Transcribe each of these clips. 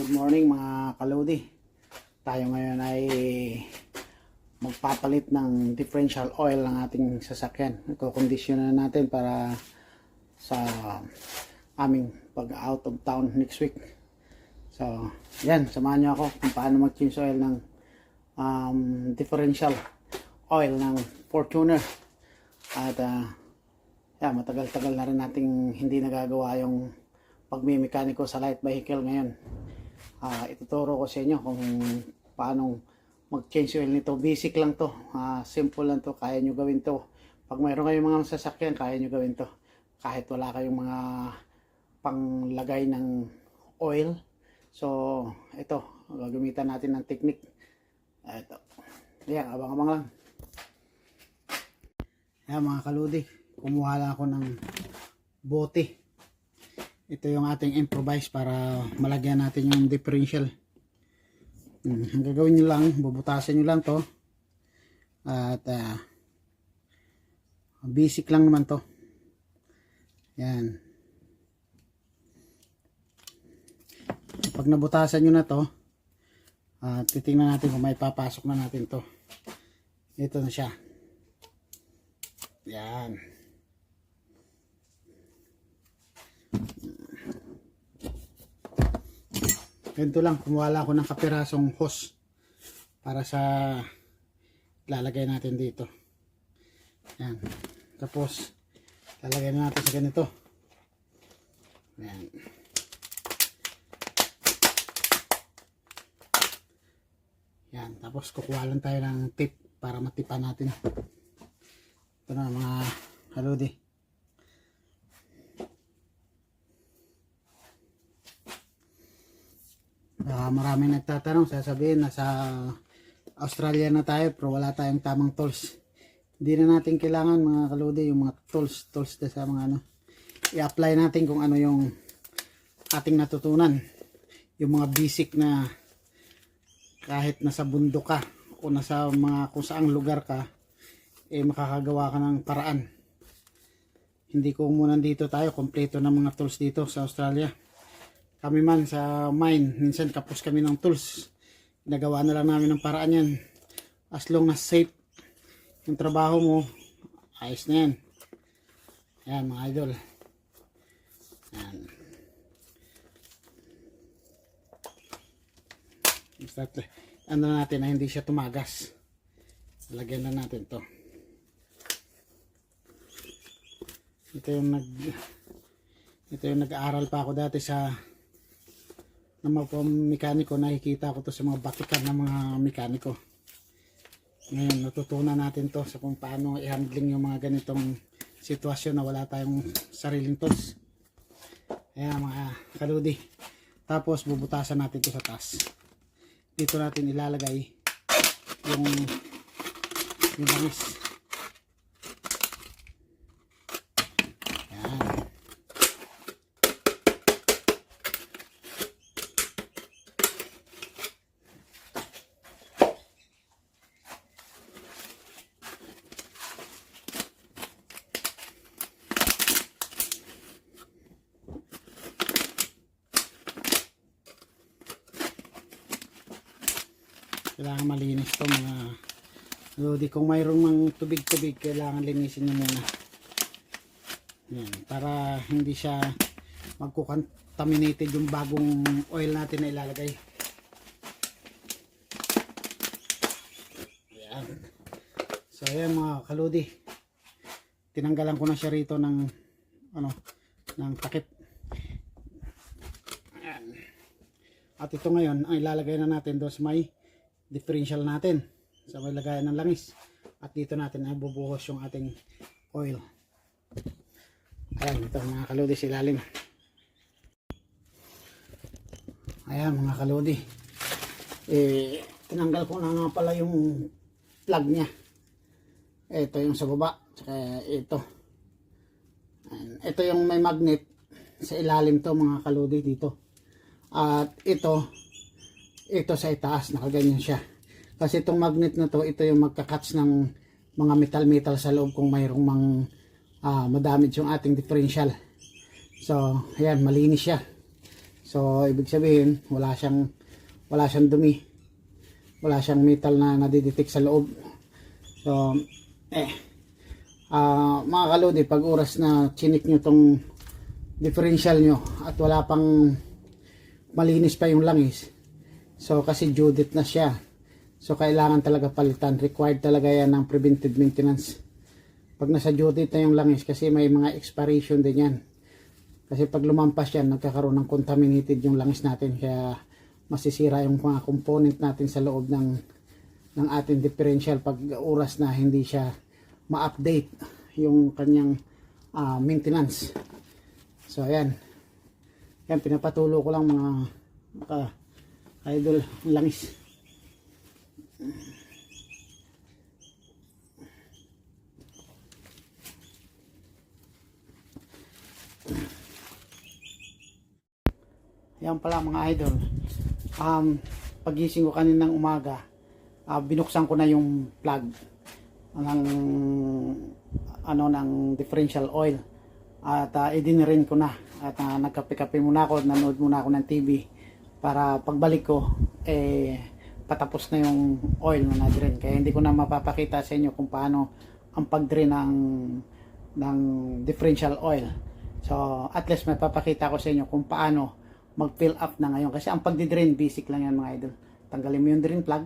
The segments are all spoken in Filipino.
Good morning mga kalodi. Tayo ngayon ay magpapalit ng differential oil ng ating sasakyan. Iko-condition na natin para sa aming pag out of town next week. So, yan, samahan nyo ako kung paano mag-change oil ng differential oil ng Fortuner. At yan, matagal-tagal na rin nating hindi nagagawa yung pagmimekaniko sa light vehicle ngayon. Ituturo ko sa inyo kung paano mag-change oil nito. Basic lang to, simple lang to, kaya nyo gawin to. Pag mayroon kayong mga sasakyan, kaya nyo gawin to. Kahit wala kayong mga panglagay ng oil. So, ito, gagamitan natin ng technique. Ito. Ayan, abang-abang lang. Ayan mga kaludi, kumuha lang ako ng bote. Ito yung ating improvise para malagyan natin yung differential. Ang gagawin nyo lang, bubutasan nyo lang to. At basic lang naman to. Yan. Pag nabutasan nyo na to, titingnan natin kung may papasok na natin to. Ito na siya. Yan. Ganito lang, kumuha lang ako ng kapirasong hose para sa lalagay natin dito. Yan. Tapos lalagay na natin sa ganito. Yan. Yan. Tapos kukuha lang tayo ng tip para matipan natin. Ito na mga kaludi. Maraming nagtatanong, sasabihin na sa Australia na tayo pero wala tayong tamang tools. Hindi na natin kailangan mga kaludi yung mga tools na sa mga ano. I-apply natin kung ano yung ating natutunan. Yung mga basic na kahit nasa bundok ka o nasa mga kung saang lugar ka, makakagawa ka ng paraan. Hindi ko muna dito tayo, kompleto ng mga tools dito sa Australia. Kami man sa mine, minsan kapos kami ng tools. Nagawa na lang namin ng paraan yan. As long as safe yung trabaho mo, ayos na yan. Ayan mga idol. Ayan. Ano natin na hindi siya tumagas. Lagyan na natin to. Ito yung nag-aaral pa ako dati sa ng mga mekaniko. Nakikita ko to sa mga batikan ng mga mekaniko. Ngayon natutunan natin to sa kung paano i-handling yung mga ganitong sitwasyon na wala tayong sariling tools. Ayan mga kaludi. Tapos bubutasan natin to sa taas. Dito natin ilalagay yung langis. Kailangan malinis to mga lodi. Kung mayroong mang tubig-tubig, kailangan linisin nyo muna. Yan, para hindi siya magkukontaminated yung bagong oil natin na ilalagay. Yan. So ayan mga kalodi, tinanggalan ko na siya rito ng ng takip. Ayan. At ito ngayon ang ilalagay na natin doon sa may differential natin sa may lagayan ng langis, at dito natin ay bubuhos yung ating oil. Ayan, ito mga kalodi sa ilalim. Ayan mga kalodi, tinanggal ko na nga pala yung plug nya. Ito yung sa baba, saka ito. Ayan, ito yung may magnet sa ilalim to mga kalodi dito, at ito sa itaas, nakaganyan siya. Kasi itong magnet na to, ito yung magkakatch ng mga metal sa loob kung mayroong madamage yung ating differential. So, ayan, malinis siya. So, So ibig sabihin wala siyang dumi, wala siyang metal na nadidetect sa loob. So mga kalodi, pag oras na chinik nyo tong differential nyo at wala pang malinis pa yung langis, so kasi due date na siya, so kailangan talaga palitan. Required talaga yan ng preventive maintenance pag nasa due date na yung langis, kasi may mga expiration din yan. Kasi pag lumampas yan, nagkakaroon ng contaminated yung langis natin, kaya masisira yung mga component natin sa loob ng ating differential pag oras na hindi siya ma-update yung kanyang maintenance. So ayan, pinapatulo ko lang mga idol langis. Yan pala mga idol, pagising ko kaninang umaga, binuksan ko na yung plug ng differential oil at idinirin ko na at nagkape-kape muna ako, nanood muna ako ng TV para pagbalik ko patapos na yung oil na na-drain. Kaya hindi ko na mapapakita sa inyo kung paano ang pag-drain ng differential oil. So at least may papakita ko sa inyo kung paano mag-fill up na ngayon, kasi ang pagdi-drain basic lang yan mga idol. Tanggalin mo yung drain plug,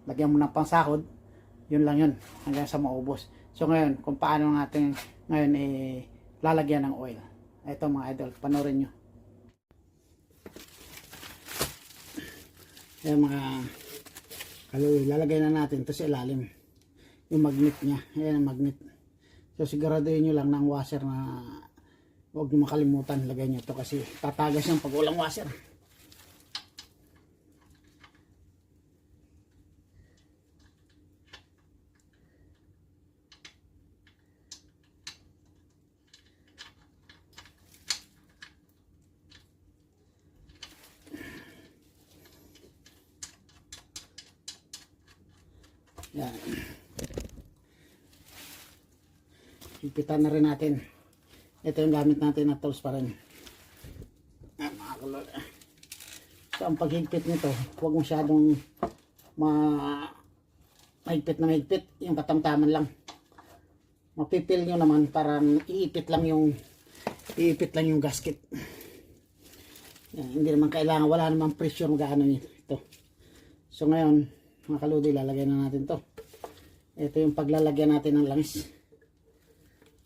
lagyan mo ng pangsahod, yun lang yun hanggang sa maubos. So ngayon, kung paano natin ngayon lalagyan ng oil, ito mga idol, panoorin nyo. Ayan mga kaloy, lalagay na natin ito sa ilalim, yung magnet nya. Ayan ang magnet. So siguraduhin nyo lang ng washer na huwag nyo makalimutan, lagay nyo ito kasi tatagas yung pag walang washer. Yan. Higpitan na rin natin. Ito yung gamit natin na tools pa rin. Mga kulol. So ang paghigpit nito, huwag masyadong mahigpit na mahigpit, yung katamtaman lang. Mapipil nyo naman, parang iipit lang yung gasket. Yan, hindi naman kailangan, wala namang pressure gaano ito. So ngayon mga kaludi, lalagay na natin to. Ito yung paglalagyan natin ng langis.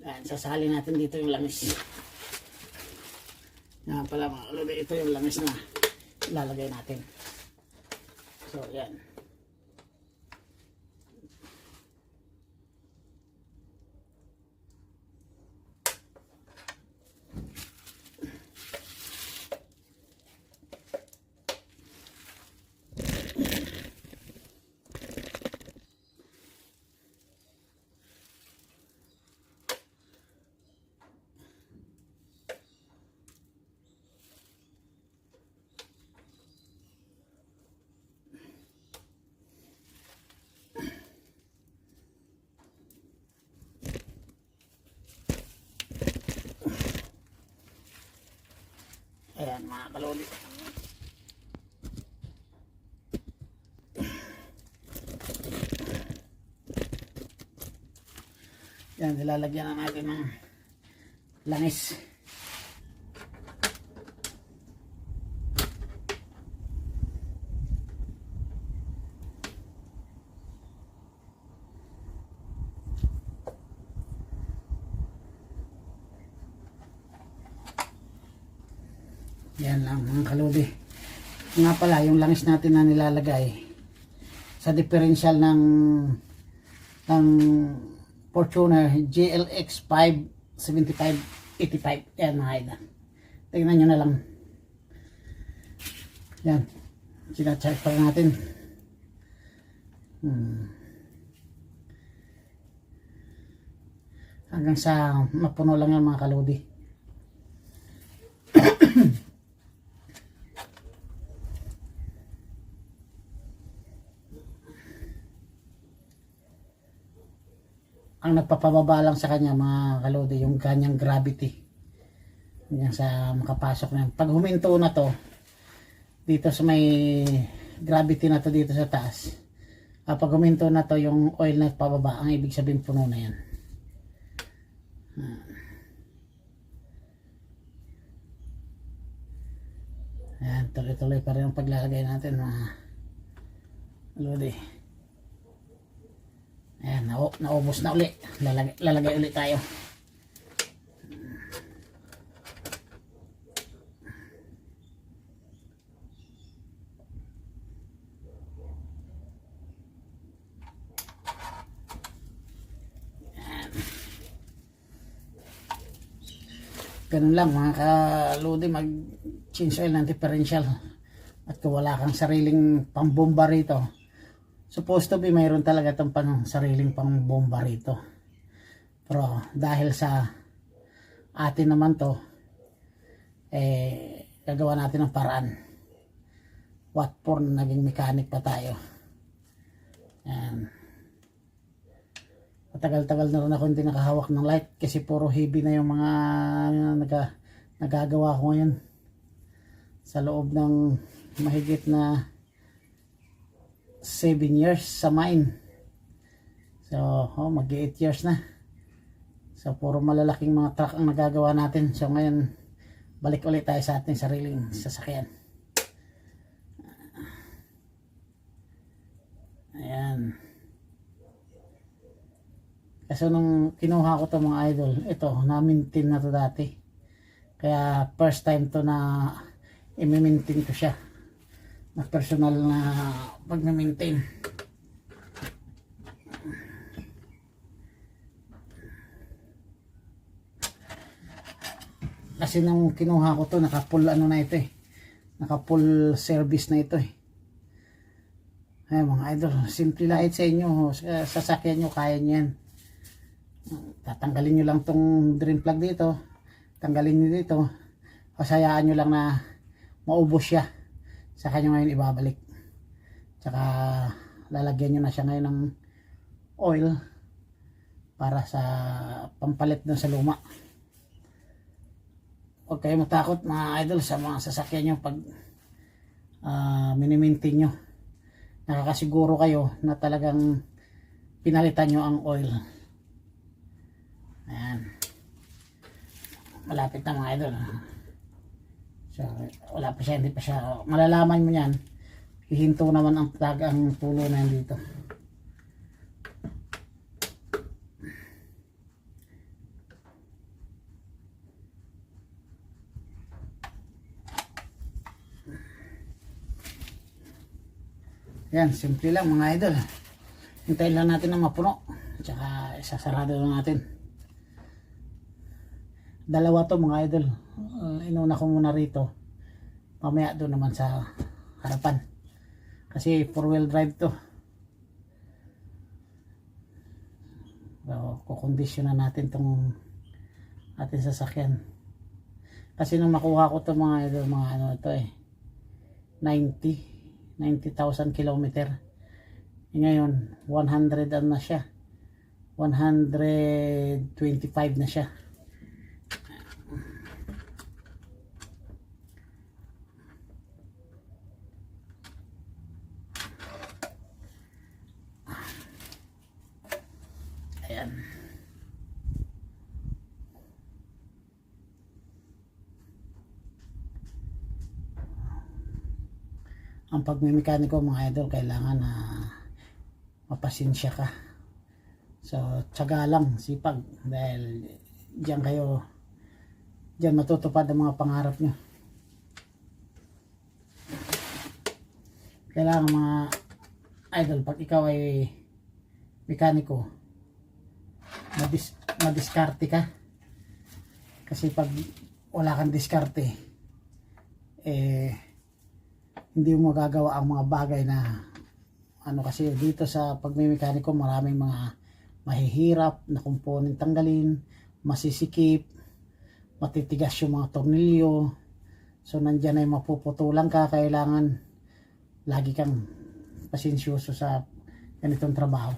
Yan, sasali natin dito yung langis. Yan pala mga kaludi, ito yung langis na ilalagay natin. So yan. Ayan mga kaloli. Yan, nilalagyan na natin ng langis. Yan lang mga kaludi. Nga pala, yung langis natin na nilalagay sa differential ng Fortuner GLX 575-85. Yan mga idol. Tingnan nyo na lang. Yan. Sina-check pa natin. Hanggang sa mapuno lang yan mga kaludi. Ang nagpapababa lang sa kanya mga kalodi, yung kanyang gravity. Yan sa makapasok na. Pag huminto na to, dito sa may gravity na to dito sa taas. Pag huminto na to yung oil na pababa, ang ibig sabihin puno na yan. Ayan, tuloy-tuloy pa rin ang paglalagay natin mga lodi. Ayan, naubos na uli. Lalagay ulit tayo. Ganun lang mga kaludi, mag change oil ng differential. At kung wala kang sariling pambomba rito, supposed to be mayroon talaga itong sariling pambomba rito. Pero dahil sa atin naman to, gagawa natin ng paraan. What for, naging mechanic pa tayo. Yan. Matagal-tagal na rin ako hindi nakahawak ng light kasi puro heavy na yung mga nagagawa ko ngayon sa loob ng mahigit na 7 years sa mine. So mag 8 years na. So puro malalaking mga truck ang nagagawa natin. So ngayon balik ulit tayo sa ating sariling sasakyan. Ayan. Kasi nung kinuha ko to mga idol, ito, na-maintain na to dati. Kaya first time to na i-maintain ko siya. Na personal na pag-maintain. Kasi nung kinuha ko to, naka-full ano na ito eh. Naka-full service na ito eh. Ay mga idol, simple light sa inyo. Sasakyan nyo, kaya nyo yan. Tatanggalin nyo lang tong drain plug dito, tanggalin nyo dito, pasayaan nyo lang na maubos siya, saka nyo ngayon ibabalik, tsaka lalagyan nyo na siya ngayon ng oil para sa pampalit dun sa luma. Huwag kayo matakot mga idol sa mga sasakyan nyo pag minimaintain nyo. Nakakasiguro kayo na talagang pinalitan nyo ang oil. Ayan. Malapit na mga idol. So, wala pa siya, hindi pa siya. Malalaman mo yan. Hihinto naman ang plug, ang tulo na yan dito. Yan, simple lang mga idol. Hintayin lang natin na mapuno. Tsaka isasarado lang natin. Dalawa to mga idol. Inuna ko muna rito. Mamaya doon naman sa harapan. Kasi 4-wheel drive to. So, kukondisyon na natin tong ating sasakyan. Kasi nung makuha ko to mga idol, mga ano to 90,000 kilometer. Ngayon 100 na siya. 125 na siya. Ayan. Ang pagmimekaniko mga idol, kailangan na mapasensya ka. So tiyaga lang, sipag, dahil diyan matutupad ang mga pangarap nyo. Kailangan mga idol, pag ikaw ay mekaniko, madiskarte ka. Kasi pag wala kang diskarte, hindi mo magagawa ang mga bagay na ano, kasi dito sa pagmimekaniko maraming mga mahihirap na component tanggalin, masisikip, matitigas yung mga tornilyo. So nandyan ay mapuputulan ka, kailangan lagi kang pasensyoso sa ganitong trabaho.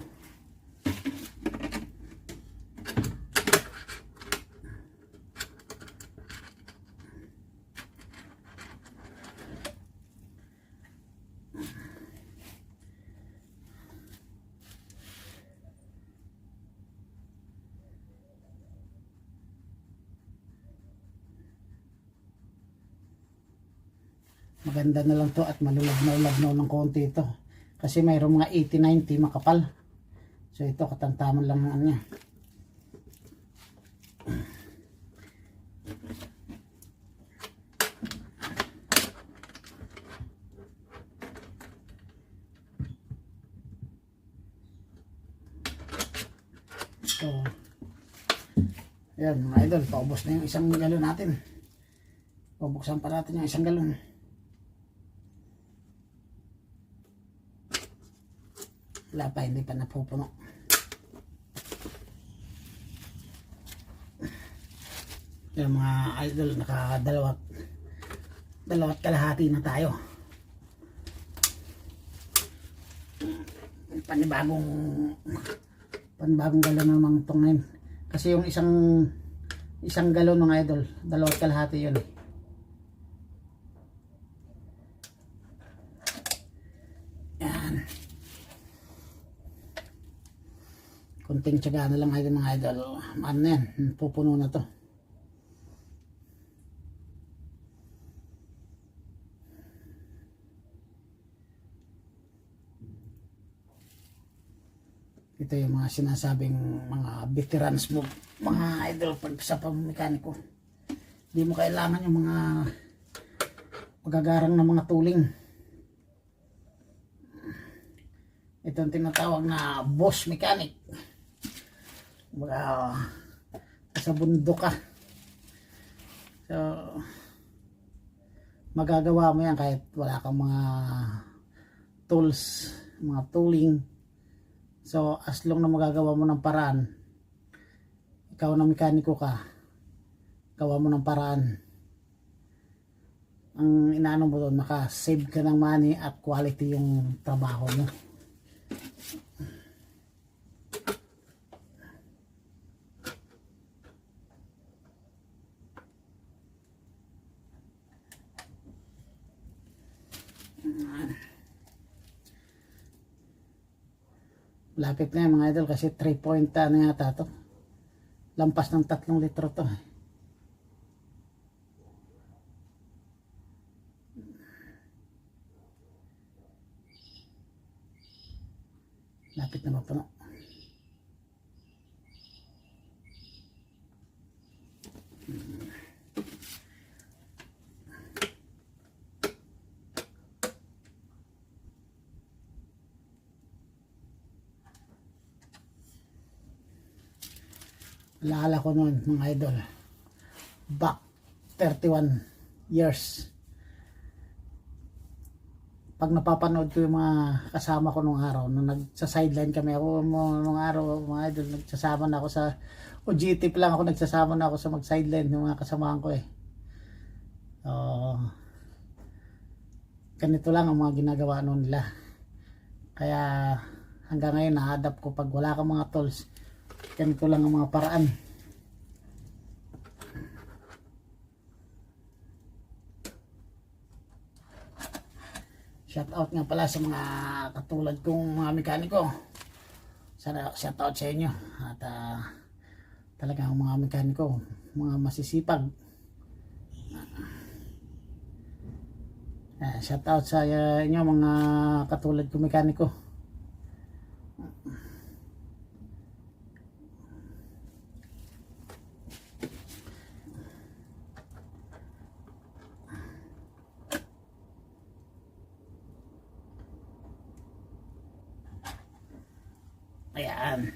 Maganda na lang to at malulabnaw ng konti ito. Kasi mayroong mga 80-90 makapal. So ito katantaman lang ng ano niya. So ayan mga idol, paubos na yung isang galon natin. Pabuksan pa natin yung isang galon. Wala pa, hindi pa napupuno. Yung mga idol, dalawat kalahati na tayo. Panibagong galon naman itong ngayon. Kasi yung isang galon mga idol, dalawat kalahati yun. Yan. Kunting tiyaga na lang mga idol. Ano na yan, pupuno na to. Ito yung mga sinasabing mga veterans mo, mga idol, pag sa pamamekaniko. Hindi mo kailangan yung mga magagarang na mga tuling. Ito ang tinatawag na boss mechanic. Baga, sa bundok ka. So, magagawa mo yan kahit wala kang mga tools, mga tooling. So, as long na magagawa mo ng paraan, ikaw na mekaniko ka, gawa mo ng paraan. Ang inaano mo doon, maka-save ka ng money at quality yung trabaho mo. Lapit na yan mga idol kasi 3 point ano yata to. Lampas ng 3 litro to. Lapit na mapuno. Alaala ko noon mga idol, back 31 years, pag napapanood ko yung mga kasama ko nung araw nung nagsa-sideline kami ako nung araw mga idol, nagsasama na ako sa OGT pa lang ako, nagsasama na ako sa mag-sideline ng mga kasamahan ko eh. Ganito lang ang mga ginagawa noon nila, kaya hanggang ngayon na-adapt ko pag wala kang mga tools. Ganito lang ang mga paraan. Shout out nga pala sa mga katulad kong mga mekaniko. Shout out sa inyo. At talagang mga mekaniko, mga masisipag. Shout out sa inyo mga katulad kong mekaniko. Ayan.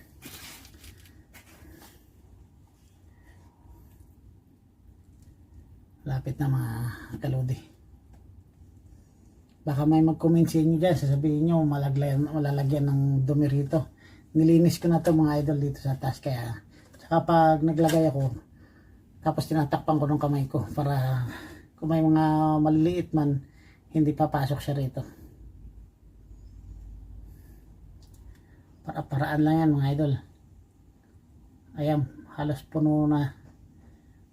Lapit na mga kaludi. Baka may mag-comment sa inyo dyan, sasabihin nyo malalagyan ng dumi rito. Nilinis ko na to mga idol dito sa taas, kaya saka pag naglagay ako, tapos tinatakpan ko ng kamay ko para kung may mga maliliit man, hindi papasok siya rito. Paraan lang yan mga idol. Ayan, halos puno na.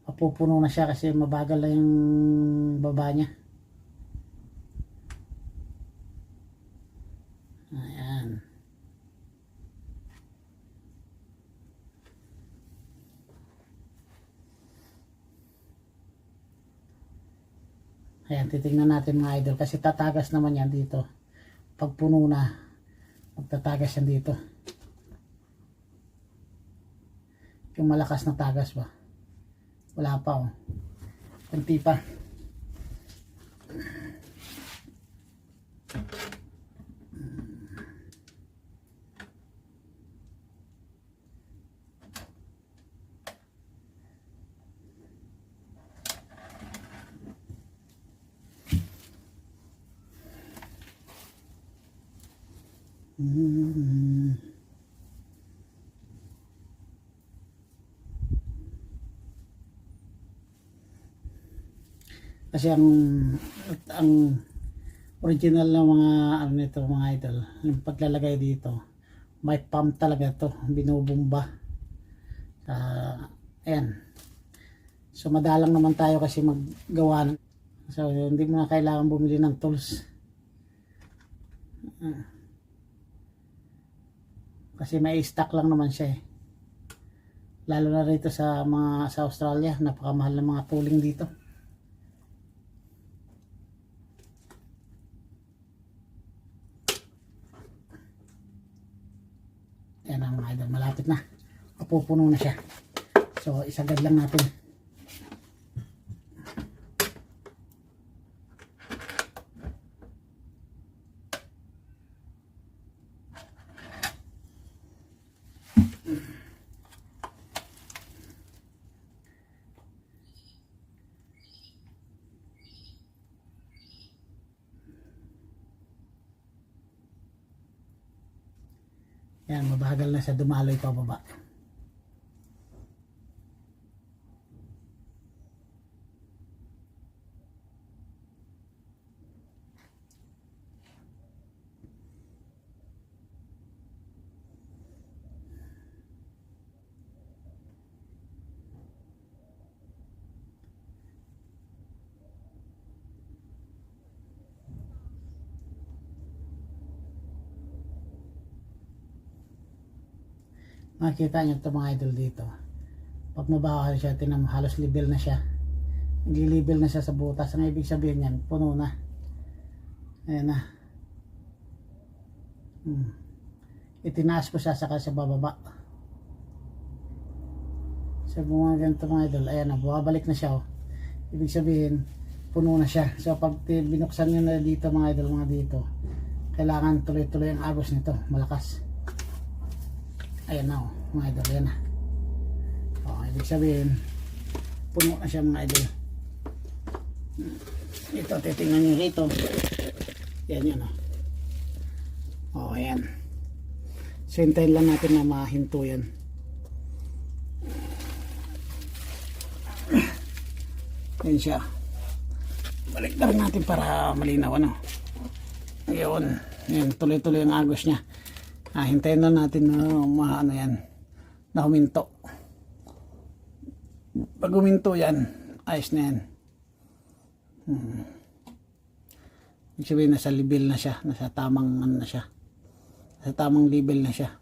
Mapupuno na siya kasi mabagal lang yung baba niya. Ayan. Ayan, titingnan natin mga idol kasi tatagas naman yan dito. Pag puno na, magtatagas yan dito. Yung malakas na tagas ba? Wala pa oh. Kunti pa. Kasi ang original na mga ano nito mga idol, yung paglalagay dito, may pump talaga to, binubumba. Ayan. So madalang naman tayo kasi maggawa. So hindi mo na kailangan bumili ng tools. Kasi may stock lang naman siya eh. Lalo na rito sa Australia, napakamahal ng mga tooling dito. Yan ang mga idol, malapit na. Mapupuno na siya. So isagad lang natin. Yan, mabagal na siya dumaloy pababa. Makikita nyo ito mga idol dito. Pag mabaho siya, tinam halos level na siya. Nagli-level na siya sa butas. Ang ibig sabihin yan, puno na. Ayan na. Itinaas ko siya saka sa bababa. So mga ganito mga idol, ayan na, bumabalik na siya. Ibig sabihin, puno na siya. So pag binuksan nyo na dito mga idol, mga dito, kailangan tuloy-tuloy ang agos nito, malakas. Ayan na mga idol, ayan na. Ibig sabihin, puno na siya mga idol. Ito, titingnan nyo rito. Yan yun ayan. So hintayin lang natin na mahinto yan. Yan siya. Balik na rin natin para malinaw Ayun, yan, tuloy-tuloy ang agos niya. Hintayin na natin na na huminto. Pag huminto yan, ayos na yan. Ibig sabihin nasa level na siya, nasa tamang na siya. Nasa tamang level na siya.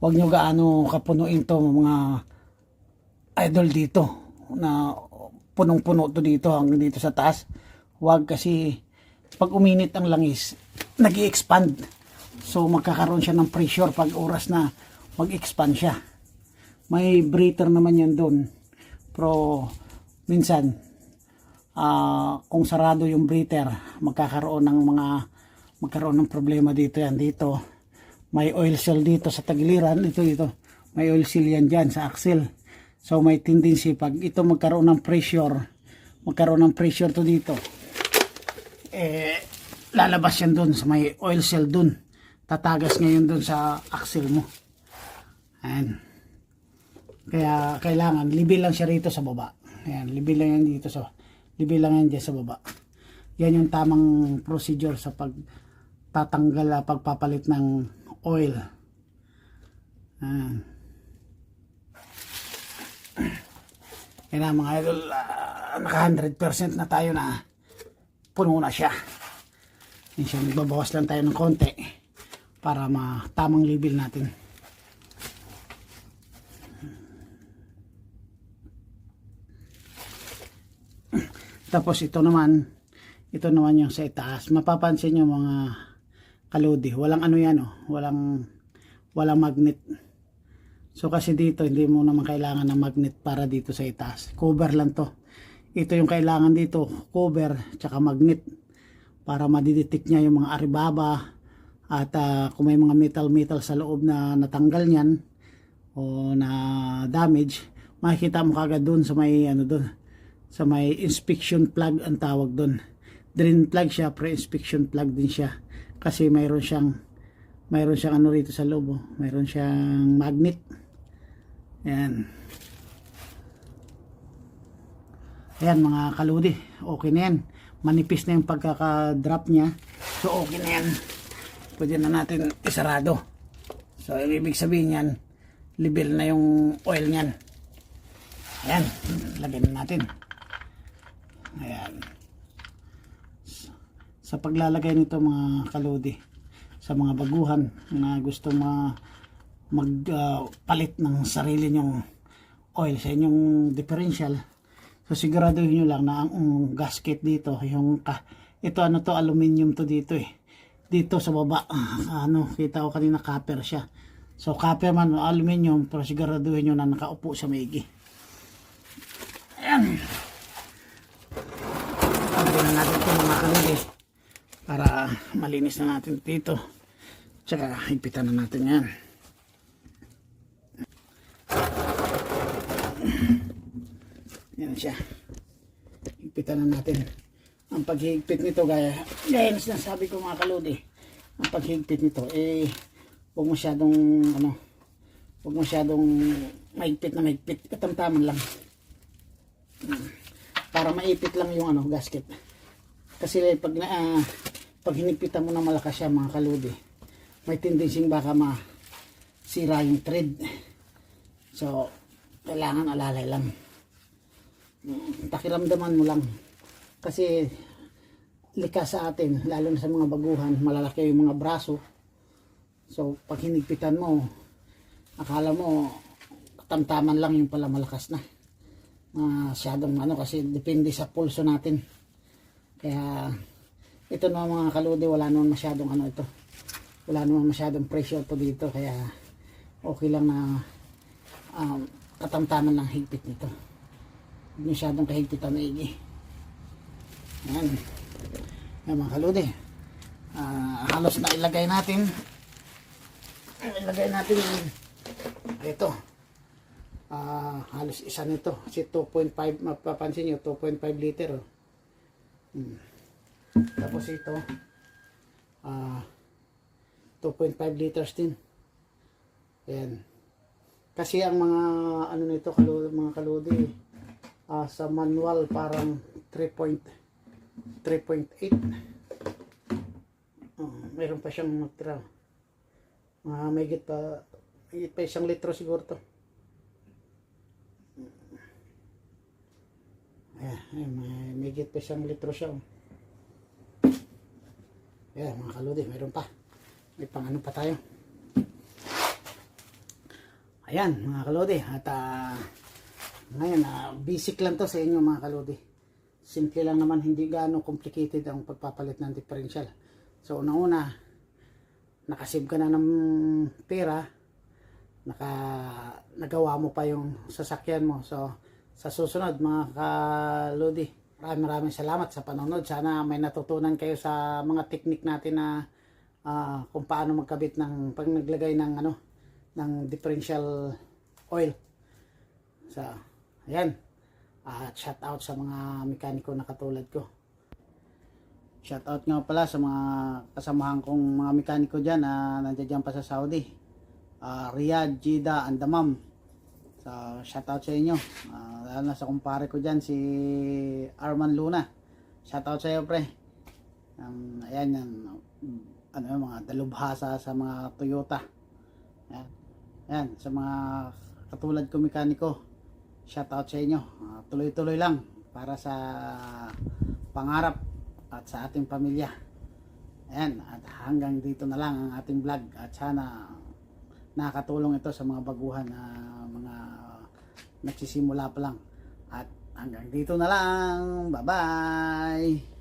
Huwag nyo gaano kapunuin to mga idol dito na punong-puno to dito hanggang dito sa taas. Huwag kasi pag uminit ang langis, nag-i-expand. So magkakaroon siya ng pressure pag oras na mag-expand siya. May breather naman yan doon. Pero minsan kung sarado yung breather, magkakaroon ng problema dito yan. Dito may oil seal dito sa tagiliran. Dito may oil seal yan dyan sa axle. So may tendency pag ito magkaroon ng pressure to dito, lalabas yan dun sa may oil seal dun. Tatagas ngayon dun sa axle mo. Ayan. Kaya kailangan level lang siya rito sa baba. Ayan, level lang yan dito level lang yan dyan sa baba. Yan yung tamang procedure sa pagtatanggal, pagpapalit ng oil. Ayan. Kaya mga idol, naka 100% na tayo na puno na siya. Minsan magbabawas lang tayo ng konti para tamang level natin. Tapos ito naman yung sa itaas. Mapapansin nyo mga kaludi, walang ano yan, walang magnet. So kasi dito hindi mo naman kailangan ng magnet para dito sa itaas. Cover lang to. Ito yung kailangan dito, cover tsaka magnet para madidetect niya yung mga aribaba at kung may mga metal sa loob na natanggal niyan o na damage, makikita mo kagad doon sa may sa may inspection plug ang tawag doon. Drain plug siya, pre-inspection plug din siya kasi mayroon siyang ano rito sa loob, mayroon siyang magnet. Ayan. Ayan mga kaludi, okay na yan. Manipis na yung pagkaka-drop niya. So okay na yan. Pwede na natin isarado. So ibig sabihin yan, level na yung oil niyan. Ayan, lagyan na natin. Ayan. Sa paglalagay nito mga kaludi, sa mga baguhan na gusto magpalit ng sarili nyong oil sa inyong differential, so siguraduhin nyo lang na ang gasket dito, ito aluminum to dito dito sa baba, kita ko kanina copper siya. So copper man o aluminum, pero siguraduhin nyo na nakaupo sa maigi. Ayan. Pagdating na natin ito mga kaludi para malinis na natin dito. Tsaka higpitan na natin yan. Yan siya. Higpitan na natin. Ang paghigpit nito gaya na sinasabi ko mga kaludi, ang paghigpit nito huwag masyadong mahigpit na mahigpit, katamtaman lang para maipit lang yung gasket. Kasi pag hinigpitan mo na malakas siya mga kaludi, may tendency baka masira yung thread. So kailangan alalay lang, pakiramdaman mo lang, kasi likas sa atin, lalo na sa mga baguhan, malalaki yung mga braso. So pag hinigpitan mo, akala mo tamtaman lang, yung pala malakas na, masyadong kasi depende sa pulso natin. Kaya ito na mga kaludi, wala naman masyadong wala naman masyadong pressure to dito, kaya okay lang na katamtaman ng higpit nito, hindi masyadong kahigpitan na igi. Yan mga kaludi, halos na ilagay natin ito, halos isa nito kasi 2.5, mapapansin nyo 2.5 liter tapos ito 2.5 liters din. Ayan. Kasi ang mga nito mga kaludi, sa manual parang 3.8. Mayroon pa siyang magtira. May higit pa 1 litro siguro to. Ayan, may higit pa 1 litro siya. Ayan mga kaludi, mayroon pa. May pang pa tayo. Ayan mga kaludi, at ngayon basic lang to sa inyo mga kaludi. Simple lang naman, hindi gaano complicated ang pagpapalit ng differential. So una-una, nakasave ka na ng pera, nagawa mo pa yung sasakyan mo. So sa susunod mga kaludi, maraming salamat sa panonood. Sana may natutunan kayo sa mga technique natin na kung paano magkabit ng pag naglagay ng ng differential oil. So ayan, shout out sa mga mekaniko na katulad ko. Shout out nga pala sa mga kasamahan kong mga mekaniko dyan na nandiyan pa sa Saudi, Riyadh, Jeddah, and Dammam. So shout out sa inyo, lalo na sa kumpare ko dyan si Arman Luna. Shout out sa iyo pre. Ayan yan, mga dalubhasa sa mga Toyota. Ayan, sa mga katulad ko mekaniko, shout out sa inyo. Tuloy-tuloy lang para sa pangarap at sa ating pamilya. Ayan, at hanggang dito na lang ang ating vlog, at sana nakakatulong ito sa mga baguhan na mga nagsisimula pa lang, at Hanggang dito na lang. Bye-bye.